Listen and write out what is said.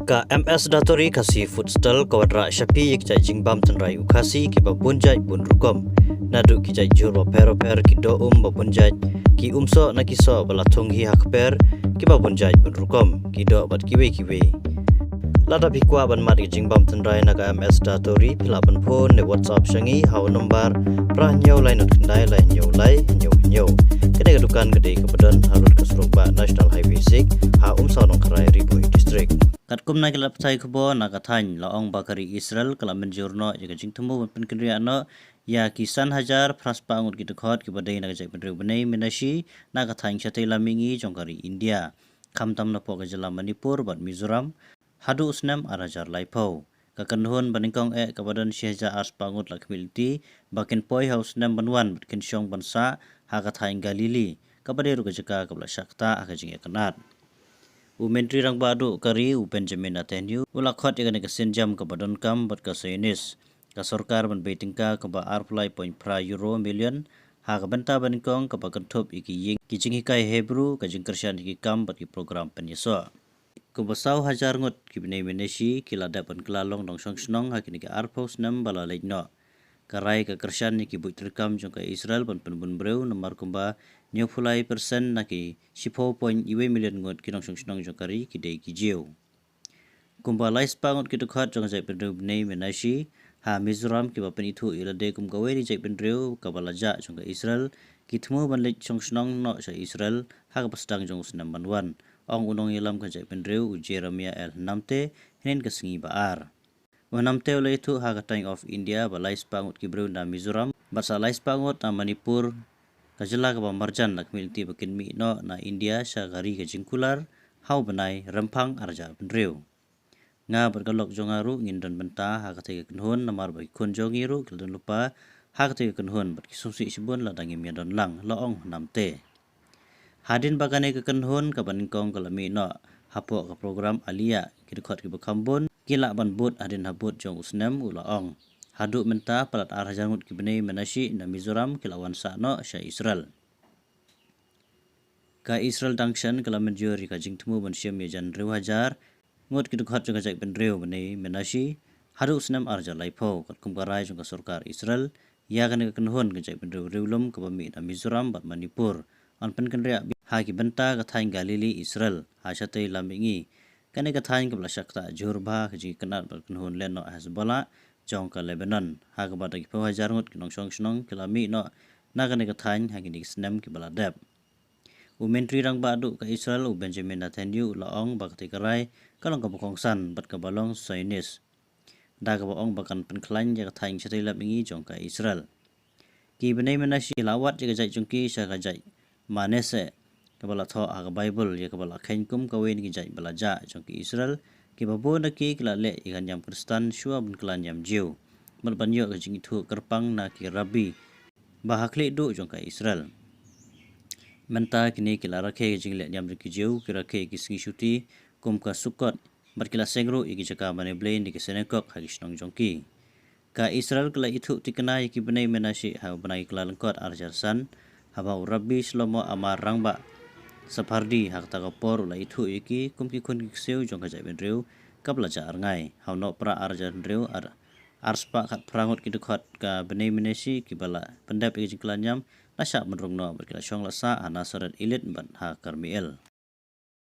Ka MS Datori kasi futsal kawadra syapi kijai jingbam tenrai ukasi ki babunjai bun rukom nadu kijai juro pero ki do babunjai ki umso na kiso bala tunghi hakper ki babunjai bun rukom ki do bat kiwe lada bikwa ban mat ki jingbam tenrai naga MS Datori pilaban phone ne WhatsApp shangi haw number pra nyau lai not kendai lai nyau kene kedukan gede kebedan halut keserumpa National Highway 6 ha umso nong kerai Ribui District. Kat kum na kilap tay kubo na katany laong bakari Israel kala menjurno jaga jing temu pen kendria no ya kisan hajar praspa angut gitu khot ki badai na jai pendri benai menashi na katany chatai lamingi jongkari India kamtam na po gajala Manipur bat Mizoram hadu usnam arajar laipau kakanhun baningkong kabadan syahja arspa angut lakmilti bakin poi haus nam banwan batkin syong bansa ha katany Galili kabadai ru gajaka kabla syakta akajing kanat Menteri Rang Badu Kari Benjamin Netanyahu ulakhat yang kesenjam kebadan kam bat ka Zionis ka sarkar ban betingka ka ba €4.5 million ha ka benta banikong ka pakanthop iki ying kijing hikai Hebrew ka jing Christian iki kam bat ki program penyeso ku basau hajar ngot ki benai meneshi ki ladap ban kelalong dong song snong ha kini ka arpos nam bala leino karai ka Christian iki but terkam jong ka Israel ban penbun breu nomor kumba 90% naki 10.2 million ngot kinong song jokari kidai kijeu kumba lais pangot kitukhat jong jai pendreu nei menashi ha Mizoram ki bapen itu ilade kum gawe ni jai pendreu kabalaja jong ka Israel kitmu ban lek song no sa Israel ha ka pasdang jong snam banwan ong unong ilam ka jai pendreu Jeremiah el namte hinen ka singi baar Wanamte oleh itu ha Time of India balais pangut ki breu na Mizoram basa lais pangut na Manipur kajela ka marjan lakmilti bakin mi no na India sya gari ka jingkular hau benai rempang arja pendreu nga bergalok jongaru ngindon benta ha ka kenhun namar bai kun jongiru keldon lupa ha ka kenhun bat kisumsi sibun ladangi miadon lang laong namte hadin bagane ke kenhun ka baningkong kalami no hapo ka program alia kidkhot ki bakambon kila ban but hadin habut jong usnam ulaong haduk menta palat arah jangut ki benai menashi na Mizoram kilawan sakno sya Israel ka Israel dangshan kala menjuri ka jingtemu ban syam ya jan reu hajar ngot ki dukhat jong jai ben reu benai menashi haduk usnam arja laipo kat kumkarai jong ka sarkar Israel ya kan ka kenhon ka jai ben reu reulum ka bami na Mizoram bat Manipur an pen kenria ha ki benta ka thain Galili Israel ha chatai lamingi kane ka thain ka blasakta jurba ka ji kanat bat kenhon leno Hezbollah jong ka Lebanon ha ka batagi po hajar ngot kinong song snong kilami no na kane ka thain ha ki snam ki baladap Menteri Rang Badu ka Israel Benjamin Netanyahu laong bakti karai kalong ka bukongsan bat ka balong Zionis da ka baong bakan penklan ja ka thain chatai lamingi jong ka Israel ki benai menashi lawat ja ka jai jongki sya ka jai manese kabala tho aga Bible ya kabala khainkum kawen ki jai balaja jong ki Israel ki babo na ki kala le ikan yam Kristen shua bun klan yam Jew ban banyo ka jing itu kerpang na ki rabbi bahakle do jong ka Israel menta kini kila rakhe jing le yam ki Jew ki rakhe ki singi shuti kum ka sukot bar kila sengro iki jaka mane blain di senekok hagisnong jong ki ka Israel kala itu tikna ki benai menashi ha benai kala lengkot arjarsan haba rabbi Shlomo Amar Rangba Sapardi hak takapor la itu iki kumki kun kiseu jong kajai benreu kablaja arngai hauno pra arjan reu arspa kat prangot kidukhat ka benai menesi kibala pendap iki klanyam nasya menrungno berkila syong lasa anasarat ilit ban ha Karmiel